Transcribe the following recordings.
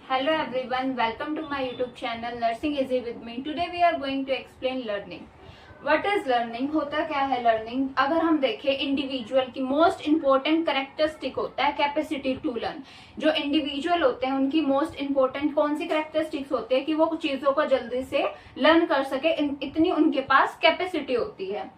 Hello everyone, welcome to my YouTube channel Nursing Easy with me. Today we are going to explain learning. What is learning? होता क्या है learning? अगर हम देखें individual की most important characteristic होता है कैपेसिटी टू लर्न. जो इंडिविजुअल होते हैं उनकी मोस्ट इंपॉर्टेंट कौन सी करेक्टरिस्टिक्स होती है कि वो चीजों को जल्दी से लर्न कर सके, इतनी उनके पास कैपेसिटी होती है.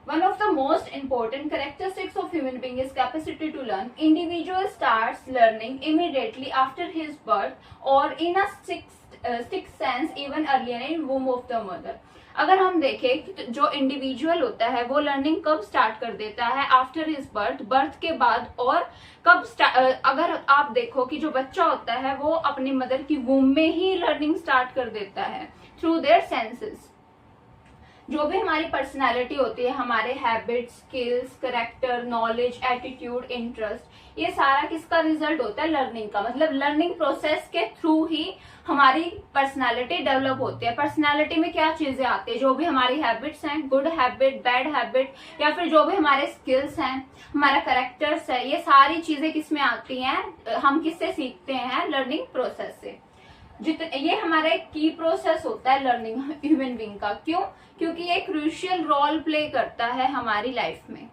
One of the most important characteristics of human being is capacity to learn. Individual starts learning immediately after his birth or in a sixth sense even earlier in womb of the mother. अगर हम देखें जो individual होता है वो learning कब start कर देता है? आफ्टर हिज बर्थ के बाद. और कब अगर आप देखो कि जो बच्चा होता है वो अपनी मदर की वूम में ही लर्निंग स्टार्ट कर देता है थ्रू देयर सेंसेस. जो भी हमारी पर्सनालिटी होती है, हमारे habits, skills, character, knowledge, attitude, interest, ये सारा किसका रिजल्ट होता है? लर्निंग का. मतलब लर्निंग प्रोसेस के थ्रू ही हमारी पर्सनालिटी डेवलप होती है. पर्सनालिटी में क्या चीजें आती है? जो भी हमारी हैबिट्स हैं, गुड हैबिट, बैड हैबिट, या फिर जो भी हमारे स्किल्स हैं, हमारा करेक्टर्स है, ये सारी चीजें किस में आती हैं? हम किससे सीखते हैं? लर्निंग प्रोसेस से. ये हमारा एक की प्रोसेस होता है लर्निंग ह्यूमन बीइंग का. क्यों? क्योंकि ये क्रूशियल रोल प्ले करता है हमारी लाइफ में.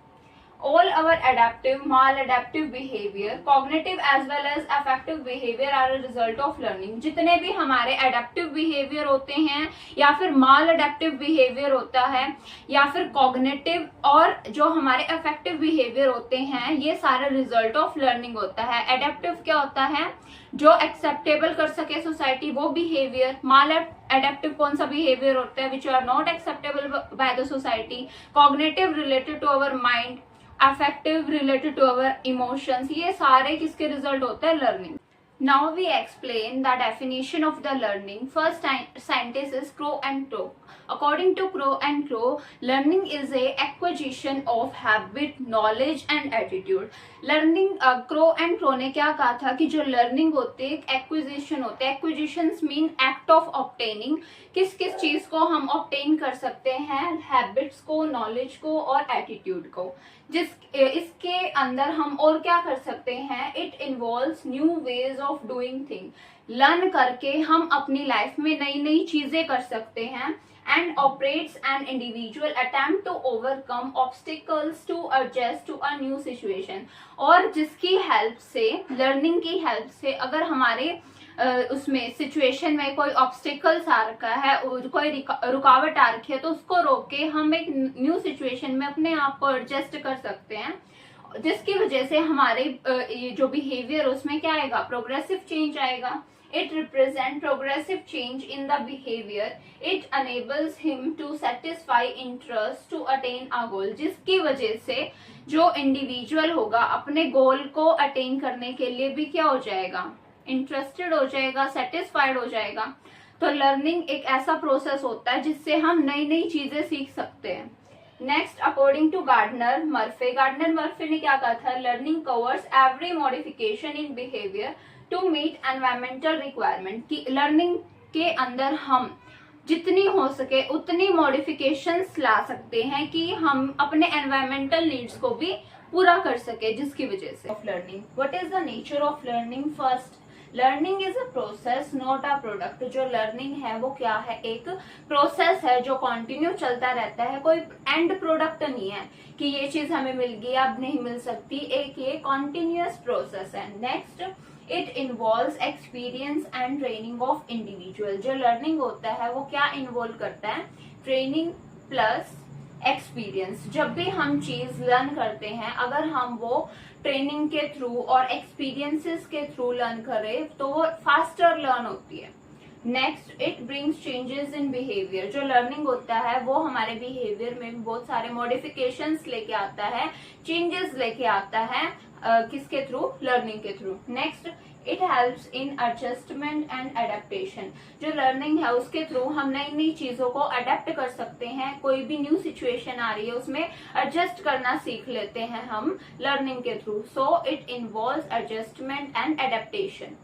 All our adaptive, maladaptive behavior, cognitive as well as affective behavior are a result of learning. जितने भी हमारे adaptive behavior होते हैं या फिर maladaptive behavior होता है या फिर cognitive और जो हमारे affective behavior होते हैं, ये सारा result of learning होता है. Adaptive क्या होता है? जो acceptable कर सके सोसाइटी वो behavior. Maladaptive कौन सा behavior होता है? Which are not acceptable by the society. Cognitive related to our mind. Affective related to our emotions. ये सारे किसके रिजल्ट होते हैं? Learning. Now we explain the definition of the learning. First scientist is Crow and Crow. According to Crow and Crow, learning is a acquisition of habit, knowledge and attitude. Learning Crow and Crow ने क्या कहा था कि जो learning होती है acquisition होते हैं. Acquisitions mean act of obtaining. किस किस चीज को हम ऑब्टेन कर सकते हैं? हैबिट्स को, नॉलेज को और एटीट्यूड को. इसके अंदर हम और क्या कर सकते हैं? It involves new ways of doing thing. Learn करके हम अपनी लाइफ में नई नई चीजें कर सकते हैं. And operates an individual attempt to overcome obstacles to adjust to a new situation. और जिसकी हेल्प से, लर्निंग की हेल्प से, अगर हमारे उसमें सिचुएशन में कोई ऑब्स्टिकल्स आ रखा है, कोई रुकावट आ रखी है, तो उसको रोक के हम एक न्यू सिचुएशन में अपने आप को एडजस्ट कर सकते हैं. जिसकी वजह से हमारे जो बिहेवियर उसमें क्या आएगा? प्रोग्रेसिव चेंज आएगा. It represent progressive change in the behaviour. It enables him to satisfy interest to attain a goal. जिसकी वजह से जो इंडिविजुअल होगा अपने गोल को अटेन करने के लिए भी क्या हो जाएगा? इंटरेस्टेड हो जाएगा, सेटिस्फाइड हो जाएगा. तो लर्निंग एक ऐसा प्रोसेस होता है जिससे हम नई नई चीजें सीख सकते हैं. Next, according to Gardner Murphy ने क्या कहा था? Learning covers every modification in behaviour to meet environmental requirement. की लर्निंग के अंदर हम जितनी हो सके उतनी मॉडिफिकेशंस ला सकते हैं कि हम अपने एनवायरमेंटल नीड्स को भी पूरा कर सके. जिसकी वजह से of learning. What is the nature of learning? First, learning is a process not a product. जो लर्निंग है वो क्या है? एक प्रोसेस है जो कंटिन्यू चलता रहता है. कोई एंड प्रोडक्ट नहीं है कि ये चीज हमें मिल गई अब नहीं मिल सकती. एक ये कॉन्टिन्यूअस प्रोसेस है. Next, it involves experience and training of individual. जो लर्निंग होता है वो क्या इन्वॉल्व करता है? Training plus experience. जब भी हम चीज लर्न करते हैं, अगर हम वो ट्रेनिंग के थ्रू और एक्सपीरियंसेस के थ्रू लर्न करें तो वो फास्टर लर्न होती है. Next, it brings changes in behaviour. जो लर्निंग होता है वो हमारे बिहेवियर में बहुत सारे मॉडिफिकेशंस लेके आता है, चेंजेस लेके आता है. किसके थ्रू? लर्निंग के through. Next, it helps in adjustment and adaptation. जो लर्निंग है उसके थ्रू हम नई नई चीजों को अडेप्ट कर सकते हैं. कोई भी न्यू सिचुएशन आ रही है उसमें एडजस्ट करना सीख लेते हैं हम लर्निंग के through. So it involves adjustment and adaptation.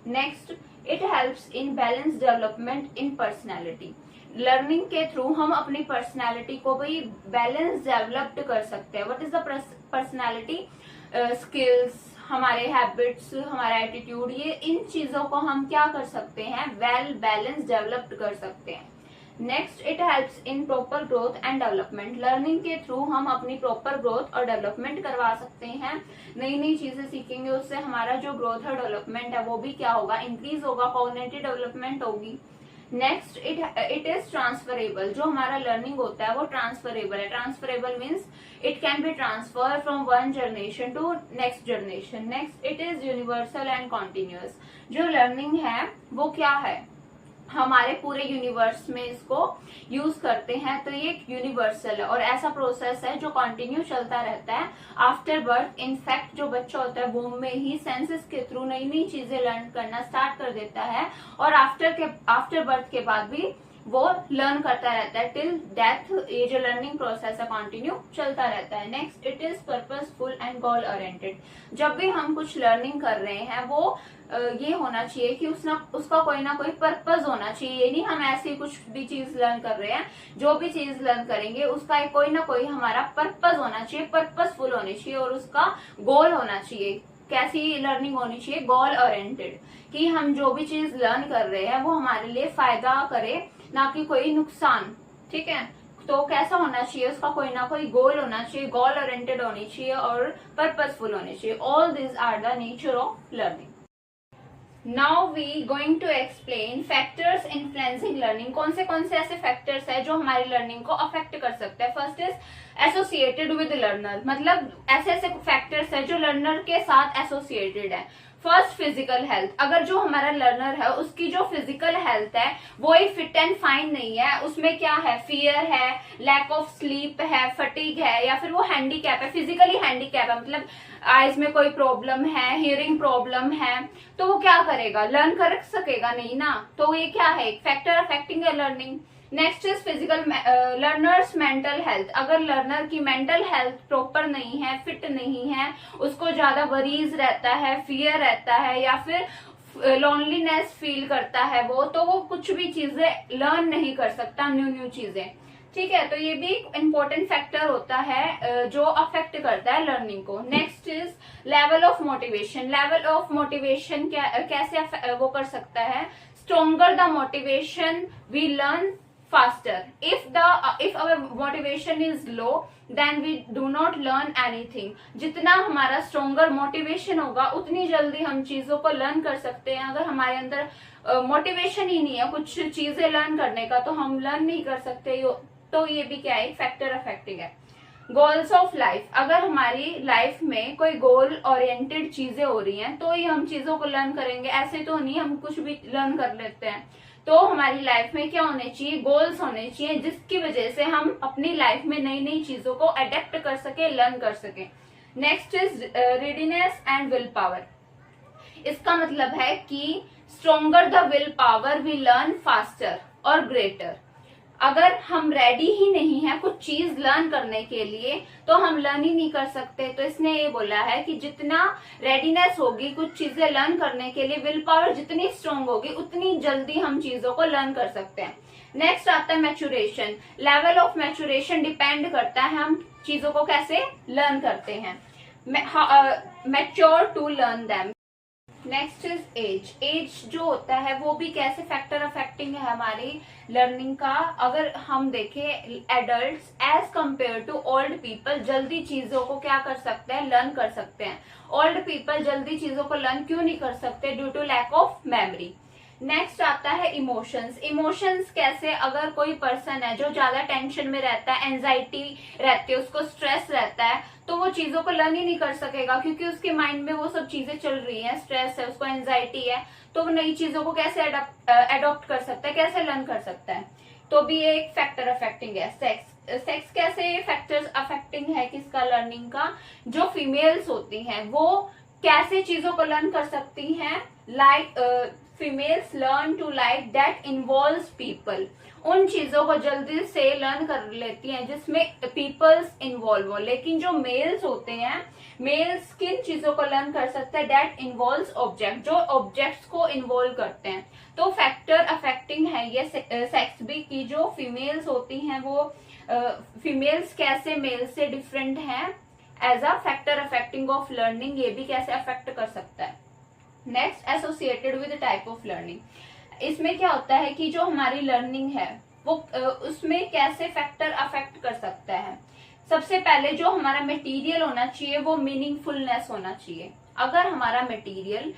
Next, it helps in balance development in personality. Learning के थ्रू हम अपनी पर्सनैलिटी को भी बैलेंस डेवलप्ड कर सकते हैं. What is the personality? Skills, हमारे हैबिट्स, हमारा एटीट्यूड, ये इन चीजों को हम क्या कर सकते हैं, वेल बैलेंस डेवलप्ड कर सकते हैं। Next, it helps in proper growth and development. Learning के थ्रू हम अपनी प्रॉपर ग्रोथ और डेवलपमेंट करवा सकते हैं। नई नई चीजें सीखेंगे, उससे हमारा जो ग्रोथ और डेवलपमेंट है वो भी क्या होगा, इंक्रीज होगा, कॉग्निटिव डेवलपमेंट होगी। Next, it is transferable. जो हमारा लर्निंग होता है वो ट्रांसफरेबल है। Transferable means it can be transfer from one generation to next generation. Next, it is universal and continuous. जो लर्निंग है वो क्या है, हमारे पूरे यूनिवर्स में इसको यूज करते हैं, तो ये एक यूनिवर्सल है और ऐसा प्रोसेस है जो कंटिन्यू चलता रहता है आफ्टर बर्थ। इनफैक्ट जो बच्चा होता है वो में ही सेंसेस के थ्रू नई नई चीजें लर्न करना स्टार्ट कर देता है और आफ्टर बर्थ के बाद भी वो लर्न करता रहता है टिल डेथ। ये जो लर्निंग प्रोसेस है कंटिन्यू चलता रहता है। Next, it is purposeful and goal oriented. जब भी हम कुछ लर्निंग कर रहे हैं वो ये होना चाहिए कि उसका कोई ना कोई पर्पस होना चाहिए। ये नहीं हम ऐसे कुछ भी चीज लर्न कर रहे हैं, जो भी चीज लर्न करेंगे उसका कोई ना कोई हमारा पर्पस होना चाहिए, पर्पसफुल होनी चाहिए और उसका गोल होना चाहिए। कैसी लर्निंग होनी चाहिए, गोल ओरिएंटेड, कि हम जो भी चीज लर्न कर रहे हैं वो हमारे लिए फायदा करे, ना कि कोई नुकसान। ठीक है, तो कैसा होना चाहिए, उसका कोई ना कोई गोल होना चाहिए, गोल ओरिएंटेड होनी चाहिए और पर्पसफुल होनी चाहिए। All this are the nature of learning. Now we going to explain factors influencing learning. कौन से ऐसे फैक्टर्स है जो हमारी लर्निंग को अफेक्ट कर सकते हैं। First is associated with learner, मतलब ऐसे ऐसे फैक्टर्स है जो लर्नर के साथ एसोसिएटेड है। First, physical health. अगर जो हमारा लर्नर है उसकी जो फिजिकल हेल्थ है वो ही फिट एंड फाइन नहीं है, उसमें क्या है, फियर है, लैक ऑफ स्लीप है, फटीग है, या फिर वो हैंडीकैप है, फिजिकली हैंडीकैप है, मतलब आईज में कोई प्रॉब्लम है, हियरिंग प्रॉब्लम है, तो वो क्या करेगा, लर्न कर सकेगा नहीं ना। तो ये क्या है, एक फैक्टर अफेक्टिंग है learning. Next is physical learners mental health. अगर लर्नर की मेंटल हेल्थ प्रॉपर नहीं है, फिट नहीं है, उसको ज्यादा वरीज रहता है, फियर रहता है, या फिर लोनलीनेस फील करता है वो, तो वो कुछ भी चीजें लर्न नहीं कर सकता, न्यू चीजें। ठीक है, तो ये भी एक इम्पोर्टेंट फैक्टर होता है जो अफेक्ट करता है लर्निंग को। Next is level of motivation. Level of motivation कैसे वो कर सकता है, stronger the motivation we learn faster. If our motivation is low, then we do not learn anything. जितना हमारा stronger motivation होगा उतनी जल्दी हम चीजों को learn कर सकते हैं। अगर हमारे अंदर मोटिवेशन ही नहीं है कुछ चीजें learn करने का, तो हम learn नहीं कर सकते। तो ये भी क्या है, फैक्टर अफेक्टिंग है। Goals of life. अगर हमारी लाइफ में कोई गोल ओरिएंटेड चीजें हो रही हैं तो ही हम चीजों को लर्न करेंगे, ऐसे तो नहीं हम कुछ भी लर्न कर लेते हैं। तो हमारी लाइफ में क्या होने चाहिए, गोल्स होने चाहिए, जिसकी वजह से हम अपनी लाइफ में नई नई चीजों को अडेप्ट कर सके, लर्न कर सके। Next is readiness and will power. इसका मतलब है कि stronger the will power we learn faster और ग्रेटर। अगर हम रेडी ही नहीं है कुछ चीज लर्न करने के लिए तो हम लर्न ही नहीं कर सकते। तो इसने ये बोला है कि जितना रेडीनेस होगी कुछ चीजें लर्न करने के लिए, विल पावर जितनी स्ट्रांग होगी उतनी जल्दी हम चीजों को लर्न कर सकते हैं। नेक्स्ट आता है maturation. Level of maturation depend करता है हम चीजों को कैसे लर्न करते हैं। Mature to learn them. Next is age. Age जो होता है वो भी कैसे फैक्टर अफेक्टिंग है हमारी लर्निंग का। अगर हम देखें adults age compare to old people जल्दी चीजों को क्या कर सकते हैं, लर्न कर सकते हैं। ओल्ड पीपल जल्दी चीजों को लर्न क्यों नहीं कर सकते, due to lack of memory. Next आता है इमोशंस। इमोशंस कैसे, अगर कोई पर्सन है जो ज्यादा टेंशन में रहता है, एंजाइटी रहती है, उसको स्ट्रेस रहता है, तो वो चीजों को लर्न ही नहीं कर सकेगा क्योंकि उसके माइंड में वो सब चीजें चल रही हैं, स्ट्रेस है, उसको एंजाइटी है, तो वो नई चीजों को कैसे अडॉप्ट कर सकता है, कैसे लर्न कर सकता है। तो भी एक फैक्टर अफेक्टिंग है। सेक्स कैसे फैक्टर्स अफेक्टिंग है किसका, लर्निंग का। जो फीमेल्स होती हैं वो कैसे चीजों को लर्न कर सकती हैं, like females learn to like that involves people. उन चीजों को जल्दी से लर्न कर लेती हैं जिसमें पीपल्स इन्वॉल्व हो। लेकिन जो मेल्स होते हैं, मेल्स किन चीजों को लर्न कर सकते हैं, दैट इन्वॉल्व्स ऑब्जेक्ट, जो ऑब्जेक्ट्स को इन्वॉल्व करते हैं। तो फैक्टर अफेक्टिंग है ये सेक्स भी, की जो फीमेल्स होती हैं वो फीमेल्स कैसे मेल से डिफरेंट हैं as a factor affecting of learning, ये भी कैसे अफेक्ट कर सकता है। Next, associated with type of learning, इसमें क्या होता है कि जो हमारी लर्निंग है वो उसमें कैसे फैक्टर अफेक्ट कर सकता है। सबसे पहले जो हमारा मटेरियल होना चाहिए वो मीनिंगफुलनेस होना चाहिए। अगर हमारा मटेरियल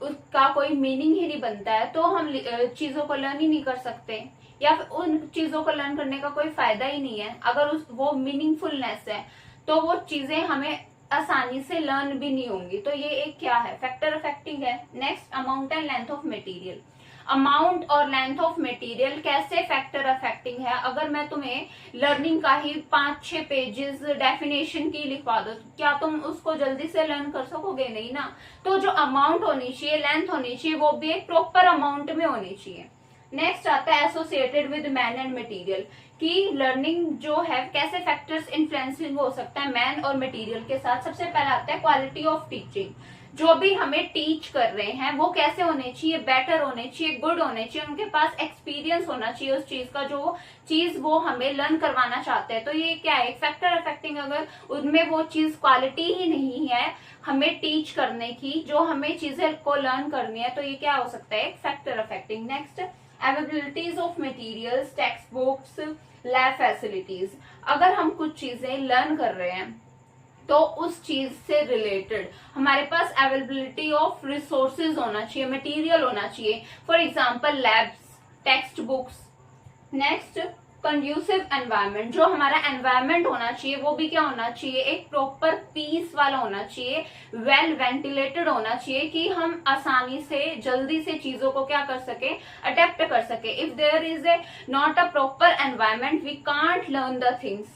उसका कोई मीनिंग ही नहीं बनता है तो हम चीजों को लर्न ही नहीं कर सकते, या फिर उन चीजों को लर्न करने का कोई फायदा ही नहीं है। अगर वो मीनिंगफुलनेस है तो वो चीजें हमें आसानी से लर्न भी नहीं होंगी। तो ये एक क्या है, फैक्टर अफेक्टिंग है। Next, amount and length of material, amount और लेंथ ऑफ मटेरियल कैसे फैक्टर अफेक्टिंग है। अगर मैं तुम्हें लर्निंग का ही 5-6 पेजेस डेफिनेशन की लिखवा दो, क्या तुम उसको जल्दी से लर्न कर सकोगे? नहीं ना। तो जो अमाउंट होनी चाहिए, लेंथ होनी चाहिए, वो भी एक प्रॉपर अमाउंट में होनी चाहिए। नेक्स्ट आता है associated with man and material, कि लर्निंग जो है कैसे फैक्टर्स इन्फ्लुएंसिंग हो सकता है मैन और मटेरियल के साथ। सबसे पहला आता है क्वालिटी ऑफ टीचिंग, जो भी हमें टीच कर रहे हैं वो कैसे होने चाहिए, बेटर होने चाहिए, गुड होने चाहिए, उनके पास एक्सपीरियंस होना चाहिए उस चीज का, जो चीज वो हमें लर्न करवाना चाहते हैं। तो ये क्या है, एक फैक्टर अफेक्टिंग। अगर उनमें वो चीज क्वालिटी ही नहीं है हमें टीच करने की, जो हमें चीजें को लर्न करनी है, तो ये क्या हो सकता है, एक factor affecting. Next, availabilities of materials, text books, lab facilities. अगर हम कुछ चीजें लर्न कर रहे हैं तो उस चीज से रिलेटेड हमारे पास अवेलेबिलिटी ऑफ रिसोर्सेज होना चाहिए, मटेरियल होना चाहिए। For example labs, text books. Next, conducive environment, जो हमारा एनवायरनमेंट होना चाहिए वो भी क्या होना चाहिए, एक प्रॉपर पीस वाला होना चाहिए, वेल वेंटिलेटेड होना चाहिए, कि हम आसानी से जल्दी से चीजों को क्या कर सके, अडेप्ट कर सके। If there is a not a proper environment we can't learn the things.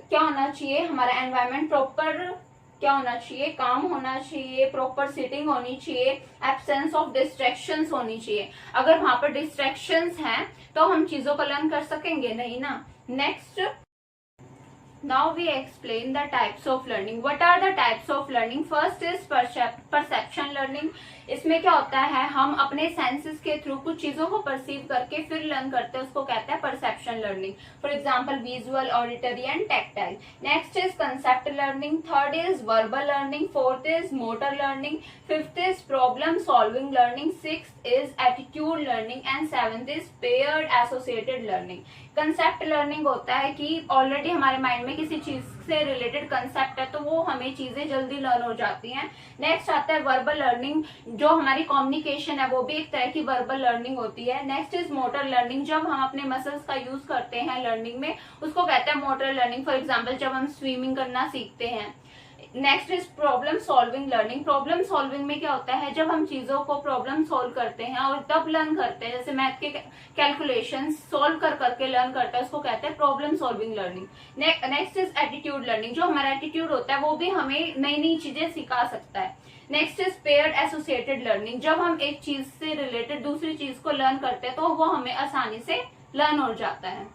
क्या होना चाहिए, हमारा एनवायरनमेंट प्रॉपर क्या होना चाहिए, काम होना चाहिए, प्रॉपर सीटिंग होनी चाहिए, एब्सेंस ऑफ डिस्ट्रैक्शंस होनी चाहिए। अगर वहां पर डिस्ट्रैक्शंस हैं तो हम चीजों को लर्न कर सकेंगे नहीं ना। Next, now we explain the types of learning. What are the types of learning? First is perception learning. इसमें क्या होता है, हम अपने सेंसेस के थ्रू कुछ चीजों को परसीव करके फिर लर्न करते हैं, उसको कहते हैं perception learning. For example visual, auditory and tactile. Next is concept learning, third is verbal learning, fourth is motor learning, fifth is problem solving learning, sixth is attitude learning and seventh is paired associated learning. Concept learning होता है कि already हमारे mind में किसी चीज से related concept है तो वो हमें चीजें जल्दी लर्न हो जाती हैं। नेक्स्ट आता है वर्बल लर्निंग, जो हमारी कम्युनिकेशन है वो भी एक तरह की वर्बल लर्निंग होती है। नेक्स्ट इज मोटर लर्निंग, जब हम अपने मसल्स का यूज करते हैं लर्निंग में उसको कहते हैं मोटर लर्निंग। फॉर एग्जाम्पल जब हम स्विमिंग करना सीखते हैं। Next is problem solving learning. Problem solving में क्या होता है, जब हम चीजों को प्रॉब्लम सॉल्व करते हैं और तब लर्न करते हैं, जैसे मैथ के कैलकुलेशन सॉल्व कर करके लर्न करते हैं, उसको कहते हैं problem solving learning. Next is attitude learning, जो हमारा एटीट्यूड होता है वो भी हमें नई नई चीजें सिखा सकता है। Next is paired associated learning, जब हम एक चीज से रिलेटेड दूसरी चीज को लर्न करते हैं तो वो हमें आसानी से लर्न हो जाता है।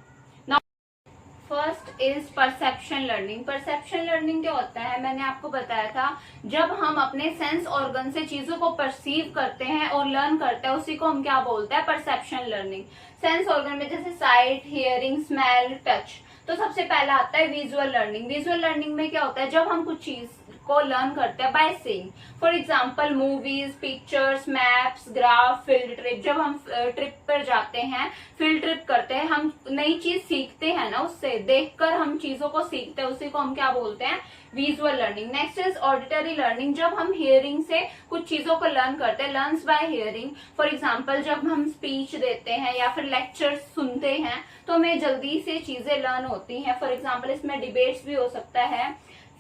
First is perception learning. Perception learning क्या होता है, मैंने आपको बताया था, जब हम अपने सेंस ऑर्गन से चीजों को परसीव करते हैं और लर्न करते हैं उसी को हम क्या बोलते हैं, परसेप्शन लर्निंग। सेंस ऑर्गन में जैसे साइट, हियरिंग, स्मेल, टच। तो सबसे पहला आता है विजुअल लर्निंग। विजुअल लर्निंग में क्या होता है, जब हम कुछ चीज को लर्न करते हैं by seeing. For example movies, pictures, maps, graph, field trip. जब हम ट्रिप पर जाते हैं, फील्ड ट्रिप करते हैं, हम नई चीज सीखते हैं ना, उससे देखकर हम चीजों को सीखते हैं, उसी को हम क्या बोलते हैं, visual learning. Next is auditory learning, जब हम हियरिंग से कुछ चीजों को लर्न करते हैं, learns bye hearing. For example जब हम स्पीच देते हैं या फिर लेक्चर सुनते हैं तो हमें जल्दी से चीजें लर्न होती हैं। फॉर एग्जांपल इसमें डिबेट्स भी हो सकता है।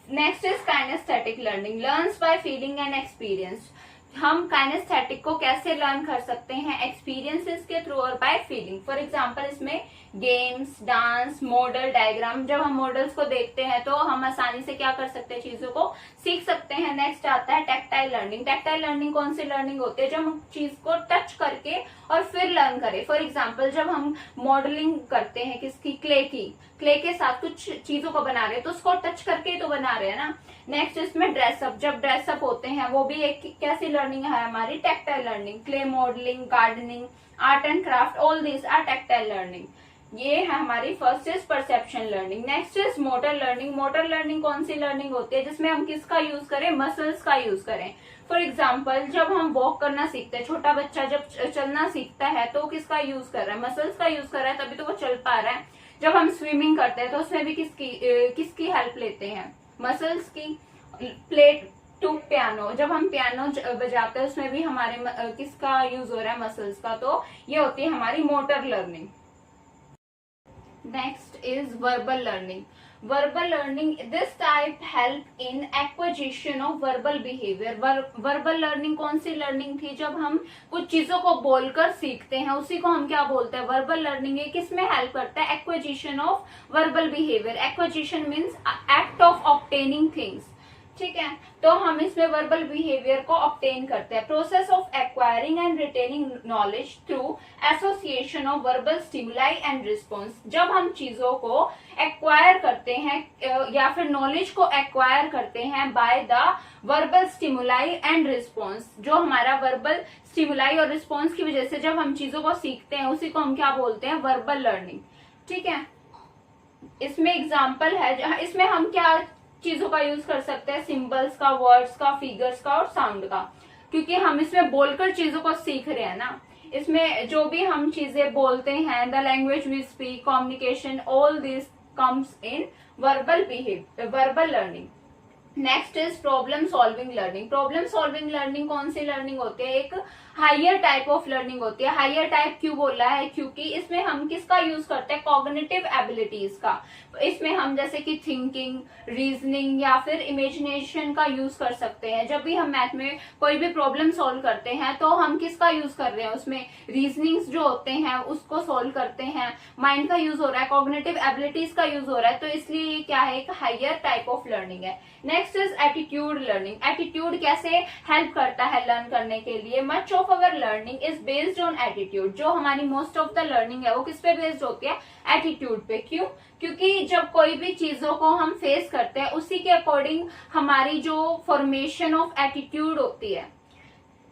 Next is kinesthetic learning, learns by feeling and experience. हम काइनेस्थेटिक को कैसे लर्न कर सकते हैं, एक्सपीरियंसेस के थ्रू और बाय फीलिंग। फॉर एग्जांपल इसमें गेम्स, डांस, मॉडल, डायग्राम। जब हम मॉडल्स को देखते हैं तो हम आसानी से क्या कर सकते हैं, चीजों को सीख सकते हैं। नेक्स्ट आता है टैक्टाइल लर्निंग। टैक्टाइल लर्निंग कौन सी लर्निंग होती है, जब हम चीज को टच करके और फिर लर्न करें। फॉर एग्जाम्पल जब हम मॉडलिंग करते हैं किसकी, क्ले के साथ कुछ चीजों को बना रहे हैं तो उसको टच करके तो बना रहे हैं ना। नेक्स्ट इसमें ड्रेसअप, जब ड्रेसअप होते हैं वो भी एक कैसी लर्निंग है हमारी, tactile learning. Clay modelling, gardening, art and craft, all these are tactile learning. ये है हमारी first is perception learning. Next is motor learning. Motor learning कौन सी लर्निंग होती है जिसमें हम किसका यूज करें, मसल्स का यूज करें। फॉर एग्जाम्पल जब हम वॉक करना सीखते हैं, छोटा बच्चा जब चलना सीखता है तो किसका यूज कर रहा है, मसल्स का यूज कर रहा है, तभी तो वो चल पा रहा है। जब हम स्विमिंग करते हैं तो उसमें भी किसकी हेल्प लेते हैं, मसल्स की। प्लेट टू पियानो, जब हम पियानो बजाते हैं उसमें भी हमारे किसका यूज हो रहा है, मसल्स का। तो ये होती है हमारी motor learning. Next is verbal learning. verbal learning, this type help in acquisition of verbal behavior। verbal learning कौन सी learning थी, जब हम कुछ चीजों को बोलकर सीखते हैं उसी को हम क्या बोलते हैं, verbal learning है। किसमें हेल्प करता है, acquisition of verbal behavior। acquisition means act of obtaining things, ठीक है। तो हम इसमें वर्बल बिहेवियर को ऑब्टेन करते हैं। Process of acquiring and retaining knowledge through association of verbal stimuli and response. जब हम चीजों को एक्वायर करते हैं या फिर नॉलेज को एक्वायर करते हैं by the verbal stimuli and response, जो हमारा वर्बल स्टिमुलाई और रिस्पॉन्स की वजह से जब हम चीजों को सीखते हैं उसी को हम क्या बोलते हैं, वर्बल लर्निंग, ठीक है। इसमें एग्जाम्पल है, इसमें हम क्या चीजों का यूज कर सकते हैं, सिंबल्स का, वर्ड्स का, फिगर्स का और साउंड का, क्योंकि हम इसमें बोलकर चीजों को सीख रहे हैं ना। इसमें जो भी हम चीजें बोलते हैं, the language we speak, communication, all this comes in verbal learning. Next is problem solving learning. Problem solving learning कौन सी लर्निंग होती है, एक हायर टाइप ऑफ लर्निंग होती है। हायर टाइप क्यों बोला है, क्योंकि इसमें हम किसका यूज करते हैं, कॉग्निटिव एबिलिटीज का। इसमें हम जैसे कि थिंकिंग, रीजनिंग या फिर इमेजिनेशन का यूज कर सकते हैं। जब भी हम मैथ में कोई भी प्रॉब्लम सॉल्व करते हैं तो हम किसका यूज कर रहे हैं, उसमें रीजनिंग्स जो होते हैं उसको सॉल्व करते हैं, माइंड का यूज हो रहा है, कॉग्निटिव एबिलिटीज का यूज हो रहा है। तो इसलिए ये क्या है, एक हायर टाइप ऑफ लर्निंग है। Next is attitude learning. Attitude कैसे हेल्प करता है लर्न करने के लिए, much of our learning is based on attitude. जो हमारी मोस्ट ऑफ द लर्निंग है वो किस पे बेस्ड होती है, एटीट्यूड पे। क्यों, क्योंकि जब कोई भी चीजों को हम फेस करते हैं उसी के अकॉर्डिंग हमारी जो फॉर्मेशन ऑफ एटीट्यूड होती है।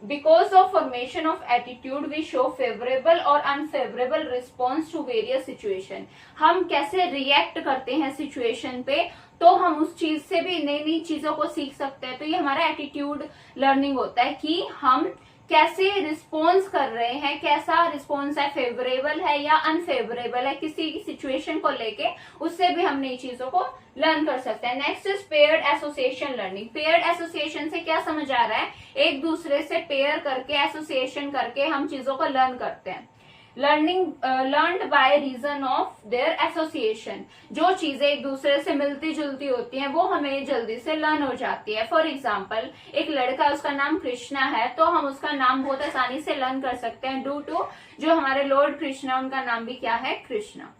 Because of formation of attitude we show favourable और unfavourable response to various situation. हम कैसे रिएक्ट करते हैं सिचुएशन पे, तो हम उस चीज से भी नई नई चीजों को सीख सकते हैं। तो ये हमारा एटीट्यूड लर्निंग होता है कि हम कैसे रिस्पॉन्स कर रहे हैं, कैसा रिस्पॉन्स है, फेवरेबल है या अनफेवरेबल है किसी की सिचुएशन को लेके, उससे भी हम नई चीजों को लर्न कर सकते हैं। Next is paired association learning. Paired association से क्या समझ आ रहा है, एक दूसरे से पेयर करके, एसोसिएशन करके हम चीजों को लर्न करते हैं। Learning learned by reason of their association. जो चीजें एक दूसरे से मिलती जुलती होती हैं वो हमें जल्दी से लर्न हो जाती है। फॉर एग्जाम्पल एक लड़का, उसका नाम कृष्णा है, तो हम उसका नाम बहुत आसानी से लर्न कर सकते हैं ड्यू टू जो हमारे लॉर्ड कृष्णा, उनका नाम भी क्या है, Krishna.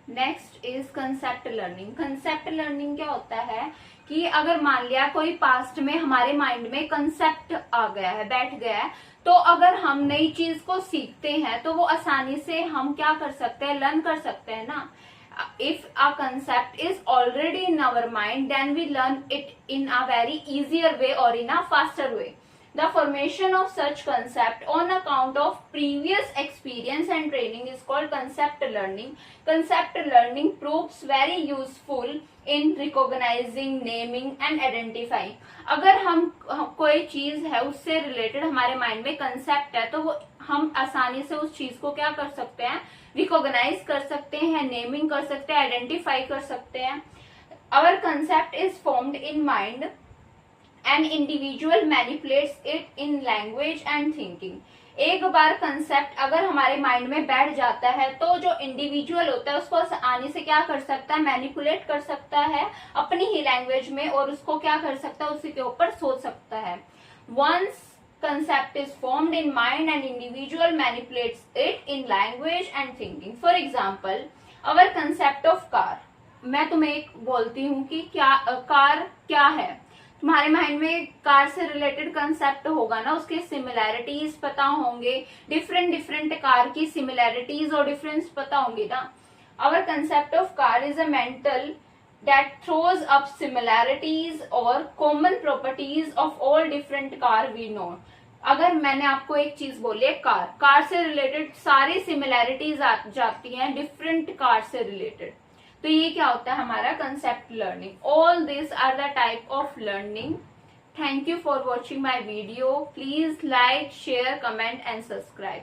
Next is concept learning. Concept learning क्या होता है कि अगर मान लिया कोई पास्ट में हमारे माइंड में कंसेप्ट आ गया है, बैठ गया है, तो अगर हम नई चीज को सीखते हैं तो वो आसानी से हम क्या कर सकते हैं, लर्न कर सकते हैं ना। If a concept is already in our mind then we learn it in a very easier way और in a faster way. The formation of such concept on account of previous experience and training is called concept learning. Concept learning proves very useful in recognizing, naming and identifying. अगर हम कोई चीज है उससे related हमारे mind में concept है तो वो हम आसानी से उस चीज को क्या कर सकते हैं, रिकॉग्नाइज कर सकते हैं, नेमिंग कर सकते हैं, आइडेंटिफाई कर सकते हैं। Our concept is formed in mind and individual manipulates it in language and thinking. एक बार कंसेप्ट अगर हमारे माइंड में बैठ जाता है तो जो इंडिविजुअल होता है उसको आसानी से क्या कर सकता है, मैनिपुलेट कर सकता है अपनी ही लैंग्वेज में, और उसको क्या कर सकता है, उसी के ऊपर सोच सकता है। Once concept is formed in mind and individual manipulates it in language and thinking. For example, our concept of car. मैं तुम्हें एक बोलती हूँ कि क्या कार क्या है, तुम्हारे माइंड में कार से रिलेटेड कंसेप्ट होगा ना, उसके सिमिलैरिटीज पता होंगे, डिफरेंट कार की सिमिलैरिटीज और डिफरेंस पता होंगे ना। Our concept of car is a mental that throws up similarities और common properties of all different car we know. अगर मैंने आपको एक चीज बोली है कार से रिलेटेड सारी सिमिलैरिटीज आ जाती हैं डिफरेंट कार से रिलेटेड, तो ये क्या होता है हमारा concept learning. All this are the type of learning. Thank you for watching my video. Please like, share, comment and subscribe.